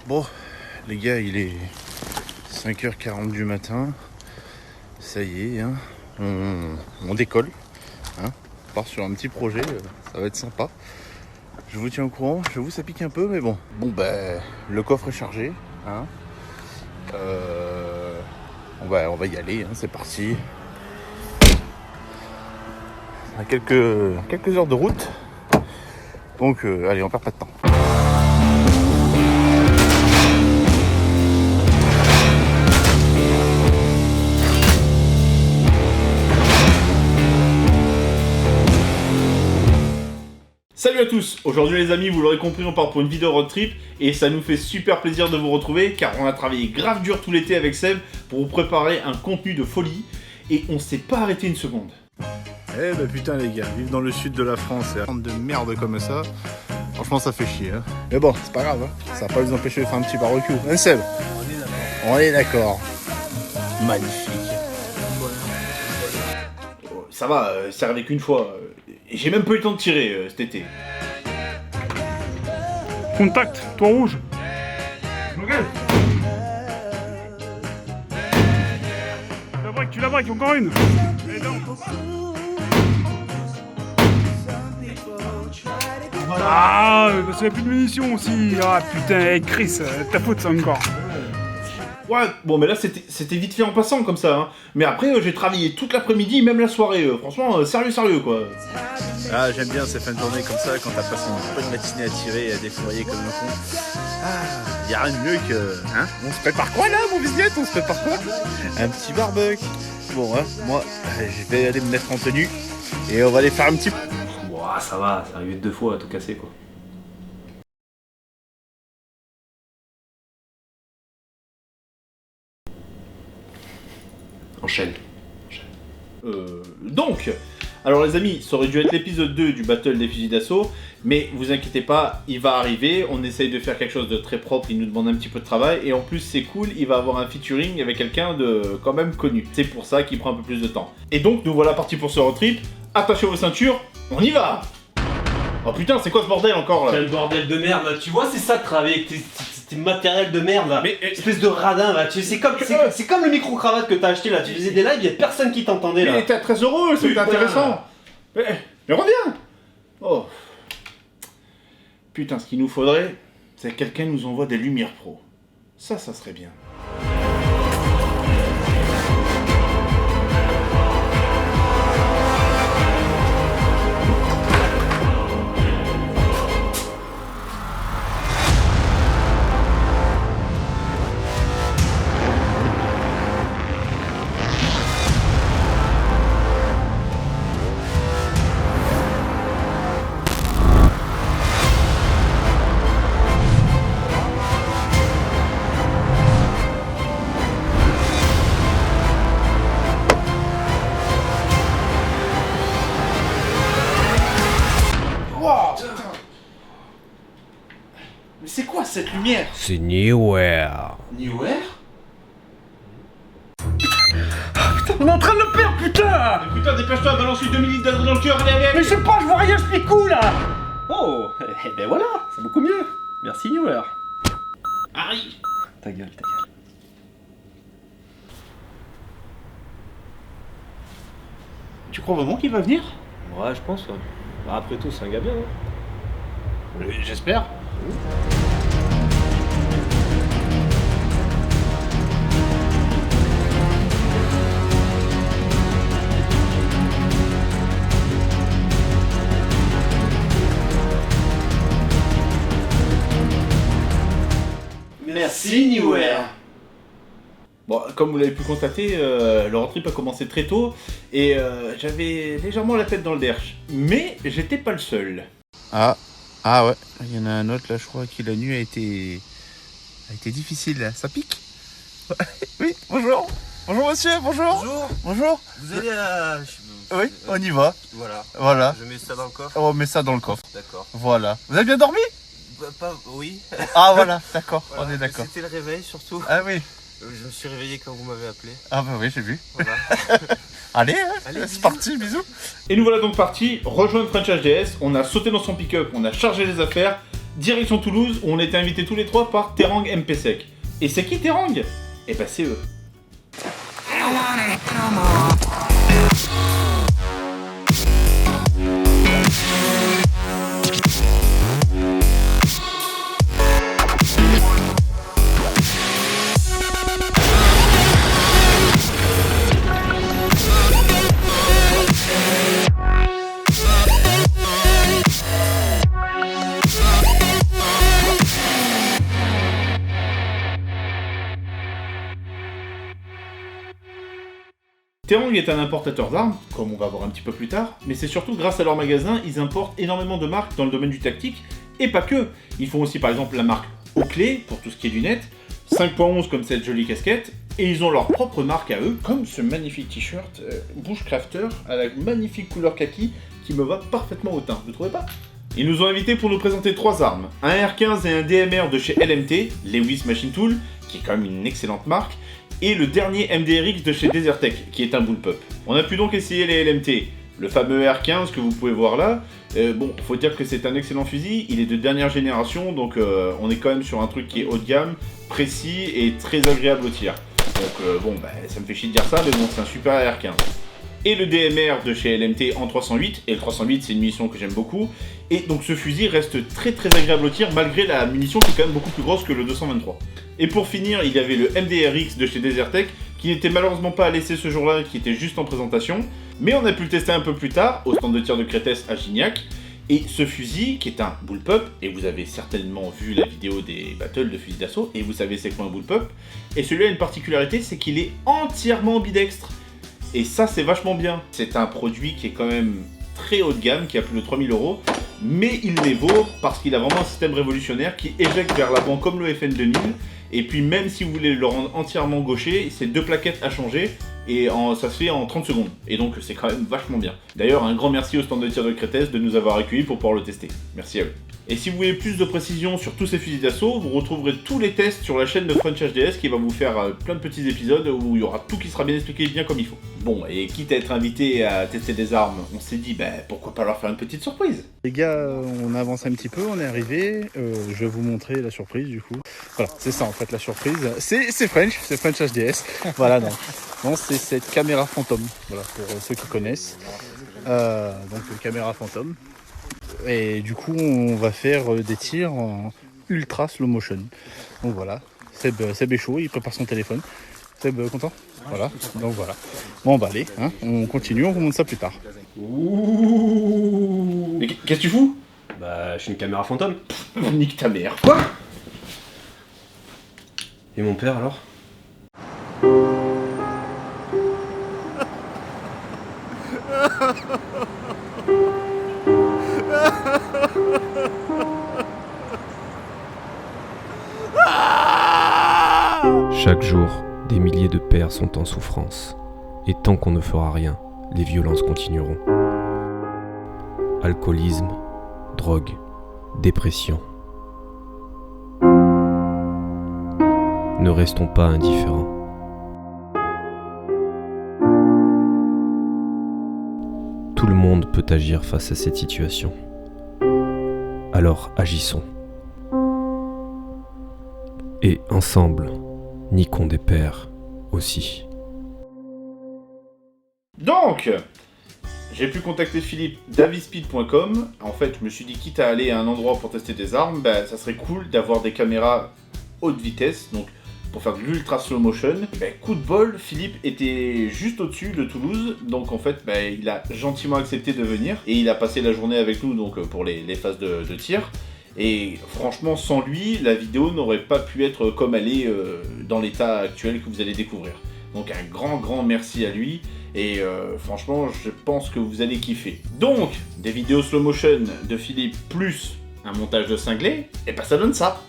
Bon, les gars, il est 5h40 du matin. Ça y est, hein, on décolle. Hein, on part sur un petit projet, ça va être sympa. Je vous tiens au courant, j'avoue ça pique un peu, mais bon. Bon ben, le coffre est chargé. Hein. On va y aller, hein, c'est parti. On a quelques heures de route. Donc allez, on perd pas de temps. Salut à tous, aujourd'hui les amis, vous l'aurez compris, on part pour une vidéo road trip et ça nous fait super plaisir de vous retrouver car on a travaillé grave dur tout l'été avec Seb pour vous préparer un contenu de folie et on s'est pas arrêté une seconde. Eh ben putain les gars, vivre dans le sud de la France et un de merde comme ça, franchement ça fait chier. Hein. Mais bon, c'est pas grave, hein. Ça va pas nous empêcher de faire un petit barbecue. Hein Seb ? On est d'accord. Magnifique. Ça va, c'est arrivé qu'une fois. J'ai même pas eu le temps de tirer cet été. Contact, toi rouge. Regarde. Tu la break, encore une. Ah, parce qu'il n'y a plus de munitions aussi. Ah putain, Chris, ta faute ça encore. Ouais, bon mais là c'était vite fait en passant comme ça. Hein. Mais après j'ai travaillé toute l'après-midi, même la soirée. Franchement, sérieux quoi. Ah, j'aime bien ces fins de journée comme ça, quand t'as passé une bonne matinée à tirer et à défourailler comme un con. Ah, y a rien de mieux que... Hein, on se prépare quoi là, mon visite? On se prépare quoi? Un petit barbecue. Bon, hein, moi, je vais aller me mettre en tenue et on va aller faire un petit... Ouah, ça va, c'est arrivé 2 fois à tout casser quoi. Enchaîne. Donc, alors les amis, ça aurait dû être l'épisode 2 du Battle des fusils d'assaut, mais vous inquiétez pas, il va arriver, on essaye de faire quelque chose de très propre, il nous demande un petit peu de travail, et en plus c'est cool, il va avoir un featuring avec quelqu'un de quand même connu. C'est pour ça qu'il prend un peu plus de temps. Et donc, nous voilà partis pour ce road trip, attachez vos ceintures, on y va! Oh putain, c'est quoi ce bordel encore là? Quel bordel de merde là, tu vois, c'est ça de travailler avec tes matériels de merde là. Mais espèce de radin là, tu sais, c'est comme le micro-cravate que t'as acheté là, tu faisais des lives, y'a personne qui t'entendait là. Mais t'es très heureux, c'est Putain. intéressant. Mais reviens. Oh. Putain, ce qu'il nous faudrait, c'est que quelqu'un nous envoie des lumières pro. Ça serait bien. Wow, putain. Mais c'est quoi cette lumière? C'est Newware. Newware? On est en train de le perdre, putain. Mais putain, dépêche-toi, balance 2 litres d'adresse dans le cœur, allez. Mais je sais pas, je vois rien, je picou là. Oh, eh ben voilà, c'est beaucoup mieux. Merci Newware. Harry. Ta gueule. Tu crois vraiment qu'il va venir? Ouais, je pense. Ouais. Bah, après tout, c'est un gars bien. Hein. J'espère. Merci Newware. Bon, comme vous l'avez pu constater, le road trip a commencé très tôt et j'avais légèrement la tête dans le derche. Mais j'étais pas le seul. Ah ouais, il y en a un autre là, je crois que la nuit a été difficile là. Ça pique? Oui, bonjour. Bonjour monsieur, bonjour. Bonjour. Vous allez à... Oui, on y va. Voilà. Je mets ça dans le coffre. On met ça dans le coffre. D'accord. Voilà. Vous avez bien dormi? Oui. Ah voilà, d'accord, Voilà. on est d'accord. C'était le réveil surtout. Ah oui. Je me suis réveillé quand vous m'avez appelé. Ah bah oui, j'ai vu. Voilà. Allez, hein, Allez, c'est bisous. parti, bisous. Et nous voilà donc partis rejoindre French HDS. On a sauté dans son pick-up, on a chargé les affaires. direction Toulouse où on était invités tous les trois par Terang MPSec. Et c'est qui Terang? Eh ben c'est eux. Terang est un importateur d'armes, comme on va voir un petit peu plus tard, mais c'est surtout grâce à leur magasin, ils importent énormément de marques dans le domaine du tactique, et pas que. Ils font aussi par exemple la marque Oakley, pour tout ce qui est lunettes, 5.11 comme cette jolie casquette, et ils ont leur propre marque à eux, comme ce magnifique t-shirt Bushcrafter à la magnifique couleur kaki qui me va parfaitement au teint, vous trouvez pas? Ils nous ont invités pour nous présenter 3 armes, un R15 et un DMR de chez LMT, Lewis Machine Tool, qui est quand même une excellente marque, et le dernier MDRX de chez Desertec, qui est un bullpup. On a pu donc essayer les LMT, le fameux R15 que vous pouvez voir là. Bon, faut dire que c'est un excellent fusil, il est de dernière génération, donc on est quand même sur un truc qui est haut de gamme, précis et très agréable au tir. Donc bon, ça me fait chier de dire ça, mais bon, c'est un super R15. Et le DMR de chez LMT en 308, et le 308 c'est une munition que j'aime beaucoup, et donc ce fusil reste très très agréable au tir malgré la munition qui est quand même beaucoup plus grosse que le 223. Et pour finir, il y avait le MDRX de chez Desertec, qui n'était malheureusement pas à l'essai ce jour-là, qui était juste en présentation, mais on a pu le tester un peu plus tard, au stand de tir de Crétès à Gignac, et ce fusil, qui est un bullpup, et vous avez certainement vu la vidéo des battles de fusil d'assaut, et vous savez c'est quoi un bullpup, et celui-là a une particularité, c'est qu'il est entièrement ambidextre. Et ça c'est vachement bien. C'est un produit qui est quand même très haut de gamme, qui a plus de 3000 €, mais il les vaut parce qu'il a vraiment un système révolutionnaire qui éjecte vers l'avant comme le FN 2000, et puis même si vous voulez le rendre entièrement gaucher, c'est 2 plaquettes à changer, et ça se fait en 30 secondes. Et donc c'est quand même vachement bien. D'ailleurs un grand merci au stand de tir de Crétès de nous avoir accueillis pour pouvoir le tester. Merci à eux. Et si vous voulez plus de précision sur tous ces fusils d'assaut, vous retrouverez tous les tests sur la chaîne de French HDS qui va vous faire plein de petits épisodes où il y aura tout qui sera bien expliqué bien comme il faut. Bon, et quitte à être invité à tester des armes, on s'est dit pourquoi pas leur faire une petite surprise. Les gars, on avance un petit peu, on est arrivé. Je vais vous montrer la surprise du coup. Voilà, c'est ça en fait la surprise. C'est French HDS. Voilà, non, c'est cette caméra fantôme. Voilà, pour ceux qui connaissent. Donc une caméra fantôme. Et du coup, on va faire des tirs en ultra slow motion. Donc voilà, Seb est chaud, il prépare son téléphone. Seb, content? Voilà, donc voilà. Bon, allez, hein, on continue, on vous montre ça plus tard. Ouh. Mais qu'est-ce que tu fous? Bah, je suis une caméra fantôme. Nique ta mère. Quoi? Et mon père alors? Chaque jour, des milliers de pères sont en souffrance. Et tant qu'on ne fera rien, les violences continueront. Alcoolisme, drogue, dépression. Ne restons pas indifférents. Tout le monde peut agir face à cette situation. Alors agissons. Et ensemble, niquons des pères aussi. Donc, j'ai pu contacter Philippe d'Avispeed.com. En fait, je me suis dit, quitte à aller à un endroit pour tester des armes, ça serait cool d'avoir des caméras haute vitesse, donc pour faire de l'ultra slow motion. Coup de bol, Philippe était juste au-dessus de Toulouse, donc en fait, il a gentiment accepté de venir, et il a passé la journée avec nous donc pour les phases de tir. Et franchement, sans lui, la vidéo n'aurait pas pu être comme elle est dans l'état actuel que vous allez découvrir. Donc un grand merci à lui, et franchement, je pense que vous allez kiffer. Donc, des vidéos slow motion de Philippe plus un montage de cinglé, et ça donne ça.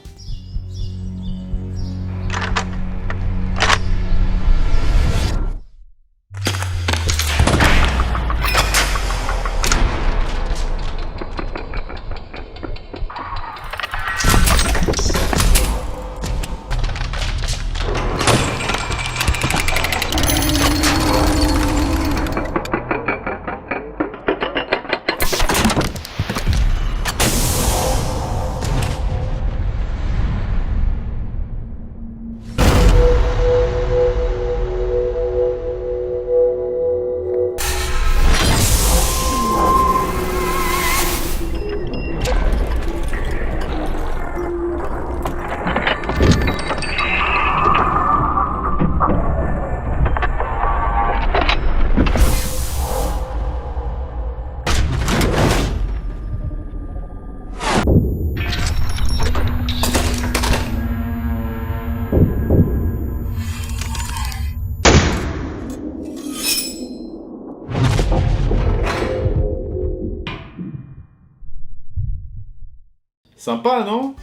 Sympa, non?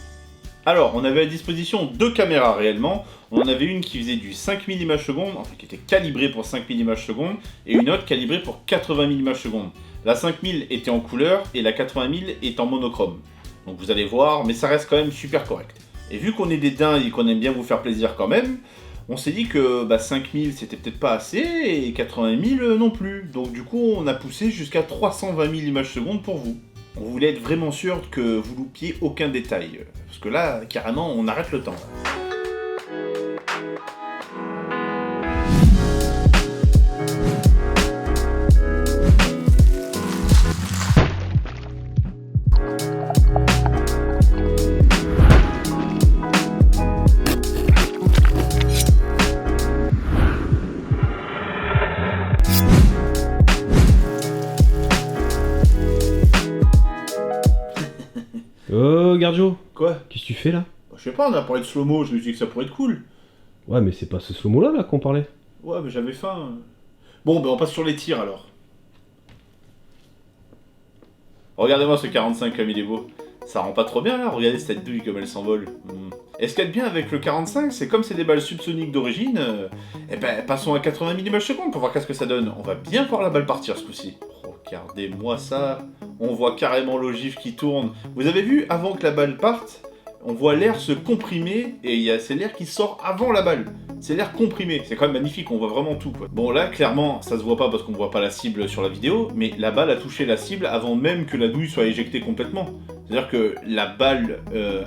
Alors, on avait à disposition 2 caméras réellement. On en avait une qui faisait du 5000 images secondes, enfin qui était calibrée pour 5000 images secondes, et une autre calibrée pour 80 000 images secondes. La 5000 était en couleur et la 80 000 est en monochrome. Donc vous allez voir, mais ça reste quand même super correct. Et vu qu'on est des dingues et qu'on aime bien vous faire plaisir quand même, on s'est dit que 5000 c'était peut-être pas assez et 80 000 non plus. Donc du coup on a poussé jusqu'à 320 000 images secondes pour vous. On voulait être vraiment sûr que vous loupiez aucun détail. Parce que là, carrément, on arrête le temps. Oh, Gardio, Quoi? qu'est-ce que tu fais là? Je sais pas, on a parlé de slow-mo, je me suis dit que ça pourrait être cool. Ouais, mais c'est pas ce slow-mo là qu'on parlait. Ouais, mais j'avais faim. Bon, on passe sur les tirs alors. Regardez-moi ce 45 comme il est beau. Ça rend pas trop bien là, regardez cette douille comme elle s'envole. Et ce qu'il y a de bien avec le 45, c'est comme c'est des balles subsoniques d'origine, passons à 80 000 images secondes pour voir qu'est-ce que ça donne. On va bien voir la balle partir ce coup-ci. Regardez-moi ça. On voit carrément l'ogive qui tourne. Vous avez vu, avant que la balle parte, on voit l'air se comprimer et c'est l'air qui sort avant la balle. C'est l'air comprimé, c'est quand même magnifique, on voit vraiment tout quoi. Bon là, clairement, ça se voit pas parce qu'on voit pas la cible sur la vidéo, mais la balle a touché la cible avant même que la douille soit éjectée complètement. C'est-à-dire que la balle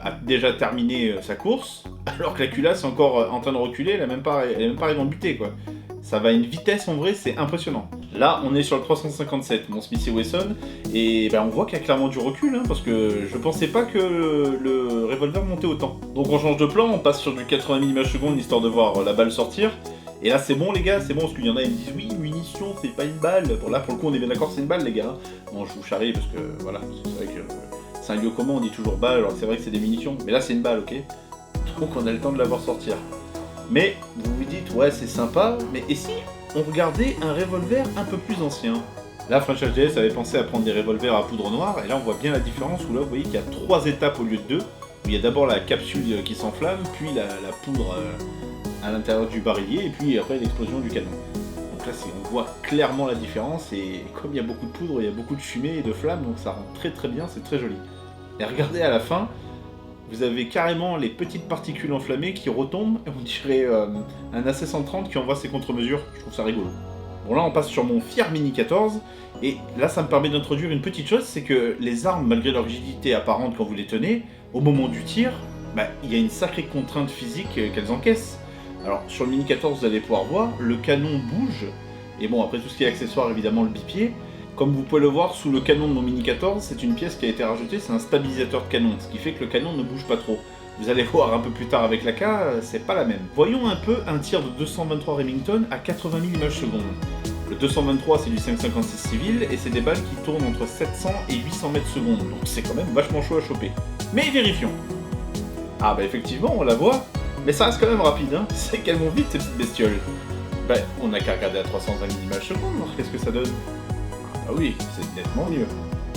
a déjà terminé sa course, alors que la culasse est encore en train de reculer, elle est même pas arrivée en butée quoi. Ça va à une vitesse en vrai, c'est impressionnant. Là, on est sur le 357, mon Smith & Wesson, et on voit qu'il y a clairement du recul, hein, parce que je pensais pas que le revolver montait autant. Donc on change de plan, on passe sur du 80 000 images secondes, histoire de voir la balle sortir. Et là c'est bon les gars, c'est bon, parce qu'il y en a, ils me disent oui, munition, c'est pas une balle. Bon là pour le coup on est bien d'accord, c'est une balle les gars. Bon je vous charrie parce que voilà, c'est vrai que c'est un lieu commun, on dit toujours balle, alors c'est vrai que c'est des munitions. Mais là c'est une balle, ok? Donc on a le temps de la voir sortir. Mais vous vous dites, ouais c'est sympa, mais et si on regardait un revolver un peu plus ancien? Là French HDS avait pensé à prendre des revolvers à poudre noire, et là on voit bien la différence où là vous voyez qu'il y a 3 étapes au lieu de 2, où il y a d'abord la capsule qui s'enflamme, puis la poudre à l'intérieur du barillet, et puis après l'explosion du canon. Donc là on voit clairement la différence, et comme il y a beaucoup de poudre, il y a beaucoup de fumée et de flammes, donc ça rend très très bien, c'est très joli. Et regardez à la fin, vous avez carrément les petites particules enflammées qui retombent, et on dirait un AC-130 qui envoie ses contre-mesures, je trouve ça rigolo. Bon là on passe sur mon fier Mini 14, et là ça me permet d'introduire une petite chose, c'est que les armes, malgré leur rigidité apparente quand vous les tenez, au moment du tir, il y a une sacrée contrainte physique qu'elles encaissent. Alors sur le Mini 14 vous allez pouvoir voir, le canon bouge, et bon après tout ce qui est accessoire évidemment le bipied. Comme vous pouvez le voir, sous le canon de mon Mini 14, c'est une pièce qui a été rajoutée, c'est un stabilisateur de canon, ce qui fait que le canon ne bouge pas trop. Vous allez voir un peu plus tard avec l'AK, c'est pas la même. Voyons un peu un tir de 223 Remington à 80 000 images secondes. Le 223 c'est du 5,56 civil, et c'est des balles qui tournent entre 700 et 800 mètres secondes, donc c'est quand même vachement chaud à choper. Mais vérifions. Ah effectivement, on la voit, mais ça reste quand même rapide, hein. C'est qu'elles vont vite ces petites bestioles. On n'a qu'à regarder à 320 000 images secondes, voir qu'est-ce que ça donne. Ah oui, c'est nettement mieux.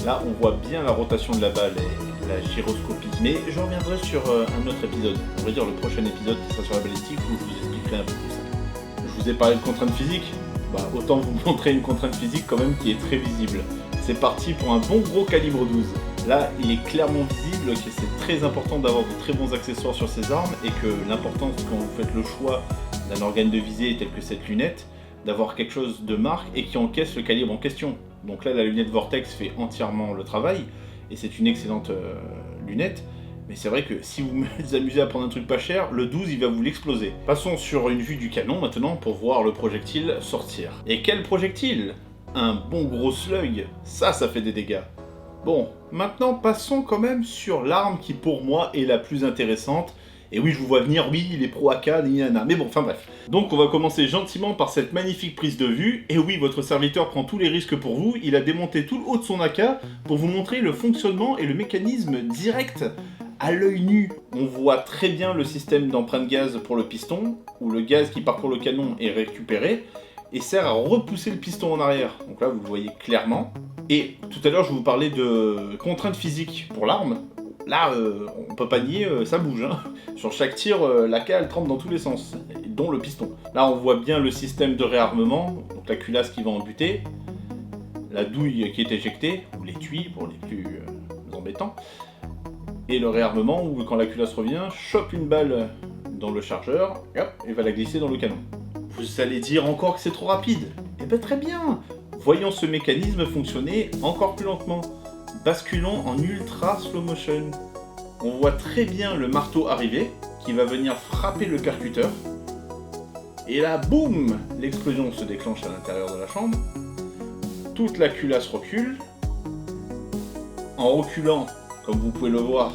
Là, on voit bien la rotation de la balle et la gyroscopie. Mais je reviendrai sur un autre épisode. On va dire le prochain épisode qui sera sur la balistique où je vous expliquerai un peu tout ça. Je vous ai parlé de contraintes physiques. Autant vous montrer une contrainte physique quand même qui est très visible. C'est parti pour un bon gros calibre 12. Là, il est clairement visible que c'est très important d'avoir de très bons accessoires sur ces armes et que l'importance quand vous faites le choix d'un organe de visée tel que cette lunette, d'avoir quelque chose de marque et qui encaisse le calibre en question. Donc là, la lunette Vortex fait entièrement le travail, et c'est une excellente lunette, mais c'est vrai que si vous vous amusez à prendre un truc pas cher, le 12 il va vous l'exploser. Passons sur une vue du canon maintenant pour voir le projectile sortir. Et quel projectile? Un bon gros slug, ça fait des dégâts. Bon, maintenant passons quand même sur l'arme qui pour moi est la plus intéressante. Et oui, je vous vois venir, oui, les pro AK, mais bon, enfin bref. Donc on va commencer gentiment par cette magnifique prise de vue. Et oui, votre serviteur prend tous les risques pour vous. Il a démonté tout le haut de son AK pour vous montrer le fonctionnement et le mécanisme direct à l'œil nu. On voit très bien le système d'empreinte gaz pour le piston, où le gaz qui parcourt le canon est récupéré et sert à repousser le piston en arrière. Donc là, vous le voyez clairement. Et tout à l'heure, je vous parlais de contraintes physiques pour l'arme. Là, on peut pas nier, ça bouge. Hein. Sur chaque tir, la K elle trempe dans tous les sens, dont le piston. Là, on voit bien le système de réarmement, donc la culasse qui va en buter, la douille qui est éjectée, ou l'étui pour les plus embêtants, et le réarmement où, quand la culasse revient, chope une balle dans le chargeur, et hop, et va la glisser dans le canon. Vous allez dire encore que c'est trop rapide. Eh ben très bien. Voyons ce mécanisme fonctionner encore plus lentement. Basculons en ultra slow motion. On voit très bien le marteau arriver, qui va venir frapper le percuteur. Et là, boum, l'explosion se déclenche à l'intérieur de la chambre. Toute la culasse recule. En reculant, comme vous pouvez le voir,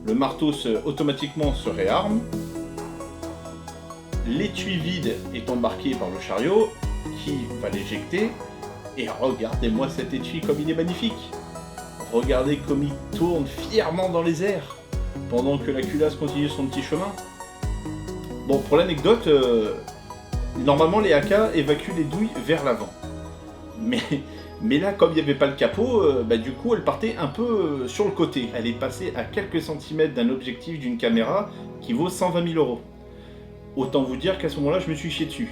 le marteau automatiquement se réarme. L'étui vide est embarqué par le chariot, qui va l'éjecter. Et regardez-moi cet étui comme il est magnifique. Regardez comme il tourne fièrement dans les airs, pendant que la culasse continue son petit chemin. Bon, pour l'anecdote, normalement les AK évacuent les douilles vers l'avant. Mais là, comme il n'y avait pas le capot, du coup elle partait un peu sur le côté. Elle est passée à quelques centimètres d'un objectif d'une caméra qui vaut 120 000 €. Autant vous dire qu'à ce moment-là, je me suis chié dessus.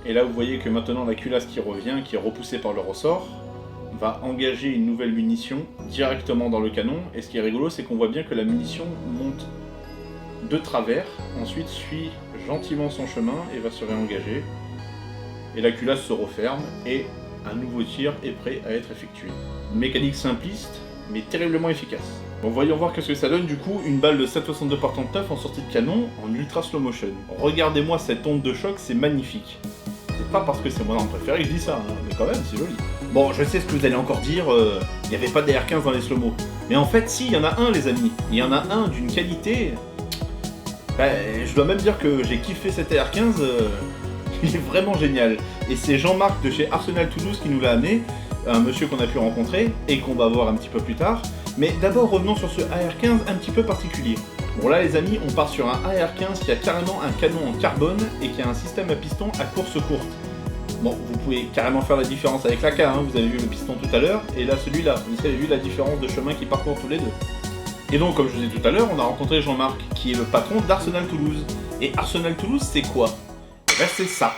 Et là, vous voyez que maintenant la culasse qui revient, qui est repoussée par le ressort, va engager une nouvelle munition directement dans le canon. Et ce qui est rigolo, c'est qu'on voit bien que la munition monte de travers, ensuite suit gentiment son chemin et va se réengager. Et la culasse se referme et un nouveau tir est prêt à être effectué. Une mécanique simpliste, mais terriblement efficace. Bon, voyons voir qu'est-ce que ça donne du coup, une balle de 7,62 par 39 en sortie de canon en ultra slow motion. Regardez-moi cette onde de choc, c'est magnifique. C'est pas parce que c'est mon arme préférée que je dis ça, hein, mais quand même, c'est joli. Bon, je sais ce que vous allez encore dire, il n'y avait pas de DR15 dans les slow-mo. Mais en fait, si, il y en a un, les amis. Il y en a un d'une qualité... je dois même dire que j'ai kiffé cet AR15, il est vraiment génial. Et c'est Jean-Marc de chez Arsenal Toulouse qui nous l'a amené, un monsieur qu'on a pu rencontrer, et qu'on va voir un petit peu plus tard. Mais d'abord, revenons sur ce AR15 un petit peu particulier. Bon là les amis, on part sur un AR15 qui a carrément un canon en carbone et qui a un système à piston à course courte. Bon, vous pouvez carrément faire la différence avec l'AK, hein, vous avez vu le piston tout à l'heure, et là celui-là, vous avez vu la différence de chemin qui parcourt tous les deux. Et donc, comme je vous ai dit tout à l'heure, on a rencontré Jean-Marc, qui est le patron d'Arsenal Toulouse. Et Arsenal Toulouse, c'est quoi? Eh ben c'est ça.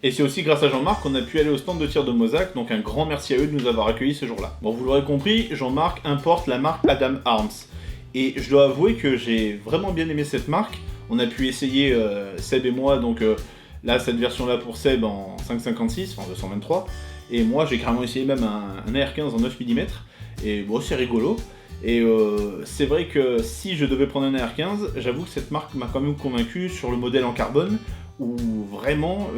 Et c'est aussi grâce à Jean-Marc qu'on a pu aller au stand de tir de Mozac, donc un grand merci à eux de nous avoir accueillis ce jour-là. Bon, vous l'aurez compris, Jean-Marc importe la marque Adam Arms. Et je dois avouer que j'ai vraiment bien aimé cette marque. On a pu essayer, Seb et moi, donc là, cette version-là pour Seb en 5,56, en 223. Et moi, j'ai carrément essayé même un AR15 en 9 mm. Et bon, c'est rigolo. Et c'est vrai que si je devais prendre un AR15, j'avoue que cette marque m'a quand même convaincu sur le modèle en carbone, où vraiment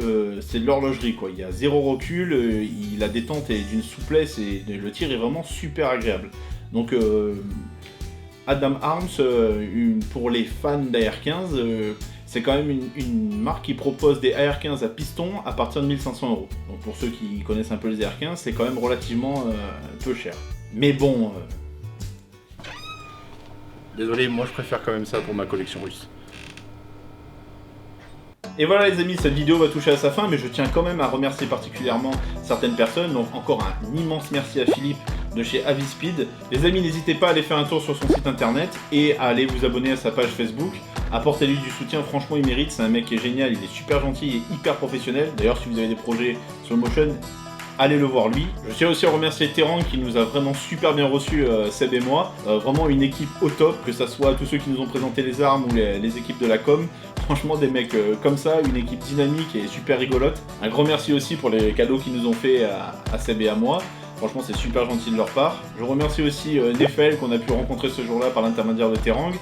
c'est de l'horlogerie quoi. Il y a zéro recul, la détente est d'une souplesse et le tir est vraiment super agréable. Donc Adam Arms, pour les fans d'AR15, c'est quand même une marque qui propose des AR15 à piston à partir de 1 500 €. Donc pour ceux qui connaissent un peu les AR15, c'est quand même relativement peu cher. Mais bon... Désolé, moi je préfère quand même ça pour ma collection russe. Et voilà les amis, cette vidéo va toucher à sa fin, mais je tiens quand même à remercier particulièrement certaines personnes. Donc encore un immense merci à Philippe de chez Avispeed. Les amis, n'hésitez pas à aller faire un tour sur son site internet et à aller vous abonner à sa page Facebook. Apportez-lui du soutien, franchement il mérite, c'est un mec qui est génial, il est super gentil et hyper professionnel. D'ailleurs si vous avez des projets sur le motion, allez le voir lui. Je tiens aussi à remercier Terang qui nous a vraiment super bien reçus, Seb et moi. Vraiment une équipe au top, que ça soit tous ceux qui nous ont présenté les armes ou les équipes de la com. Franchement des mecs comme ça, une équipe dynamique et super rigolote. Un grand merci aussi pour les cadeaux qu'ils nous ont fait à Seb et à moi. Franchement c'est super gentil de leur part. Je remercie aussi Nefel qu'on a pu rencontrer ce jour-là par l'intermédiaire de Terang.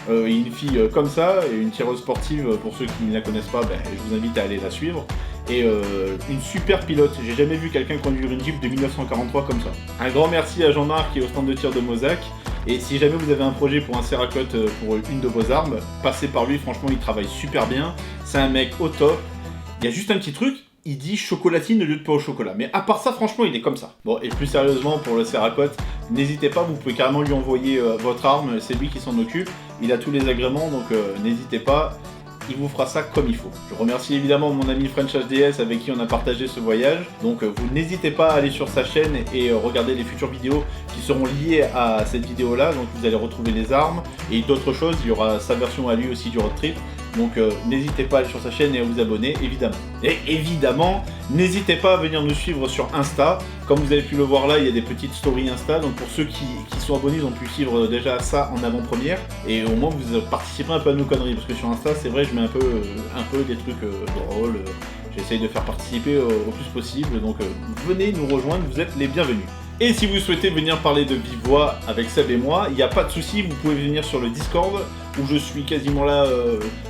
Une fille comme ça, et une tireuse sportive, pour ceux qui ne la connaissent pas, je vous invite à aller la suivre. et une super pilote. J'ai jamais vu quelqu'un conduire une Jeep de 1943 comme ça. Un grand merci à Jean-Marc qui est au stand de tir de Mozac. Et si jamais vous avez un projet pour un Cerakote pour une de vos armes, passez par lui, franchement il travaille super bien. C'est un mec au top. Il y a juste un petit truc, il dit chocolatine au lieu de pain au chocolat. Mais à part ça, franchement, il est comme ça. Bon, et plus sérieusement, pour le Cerakote, n'hésitez pas, vous pouvez carrément lui envoyer votre arme, c'est lui qui s'en occupe. Il a tous les agréments, donc n'hésitez pas. Il vous fera ça comme il faut. Je remercie évidemment mon ami French HDS avec qui on a partagé ce voyage. Donc vous n'hésitez pas à aller sur sa chaîne et regarder les futures vidéos qui seront liées à cette vidéo-là. Donc vous allez retrouver les armes et d'autres choses. Il y aura sa version à lui aussi du road trip. Donc n'hésitez pas à aller sur sa chaîne et à vous abonner, évidemment. Et évidemment, n'hésitez pas à venir nous suivre sur Insta. Comme vous avez pu le voir là, il y a des petites stories Insta. Donc pour ceux qui sont abonnés, ils ont pu suivre déjà ça en avant-première. Et au moins, vous participez un peu à nos conneries. Parce que sur Insta, c'est vrai, je mets un peu des trucs drôles. J'essaye de faire participer au plus possible. Donc venez nous rejoindre, vous êtes les bienvenus. Et si vous souhaitez venir parler de vive voix avec Seb et moi, il n'y a pas de souci, vous pouvez venir sur le Discord, où je suis quasiment là,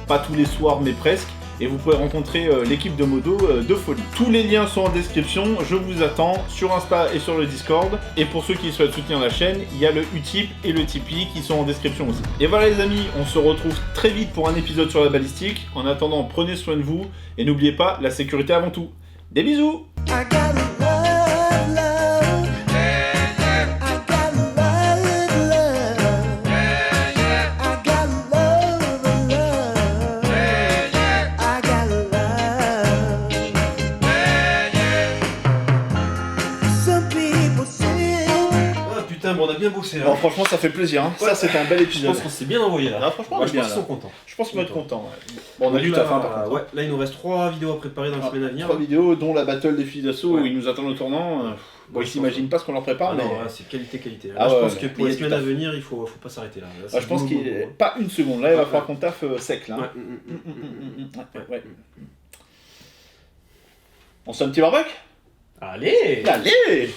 pas tous les soirs, mais presque, et vous pouvez rencontrer l'équipe de modo de folie. Tous les liens sont en description, je vous attends sur Insta et sur le Discord, et pour ceux qui souhaitent soutenir la chaîne, il y a le Utip et le Tipeee qui sont en description aussi. Et voilà les amis, on se retrouve très vite pour un épisode sur la balistique. En attendant, prenez soin de vous, et n'oubliez pas, la sécurité avant tout. Des bisous! On a bien bossé là. Bon, franchement, ça fait plaisir. Hein. Ça, c'était un bel Je épisode. pense qu'on s'est bien envoyé là. Ah, franchement, Moi, on est je bien, pense qu'ils là. sont contents. Je pense qu'on va être content. Ouais. Bon, on a du là, taf, hein, par contre. ouais, là, il nous reste 3 vidéos à préparer dans la semaine à venir. 3 vidéos, dont la battle des fusils d'assaut Ouais. où ils nous attendent au tournant. Bon, ils s'imaginent pas ce qu'on leur prépare, Ah mais. non, là, c'est qualité. Là, Ah je ouais, pense là, que pour il y les a semaines du à taf. venir, il faut pas s'arrêter là. Là, Ah, je pense qu'il est pas une seconde. Là, il va Ouais, falloir ouais. qu'on taffe sec là. Ouais. Ouais. On se fait un petit barbecue? Allez! Allez!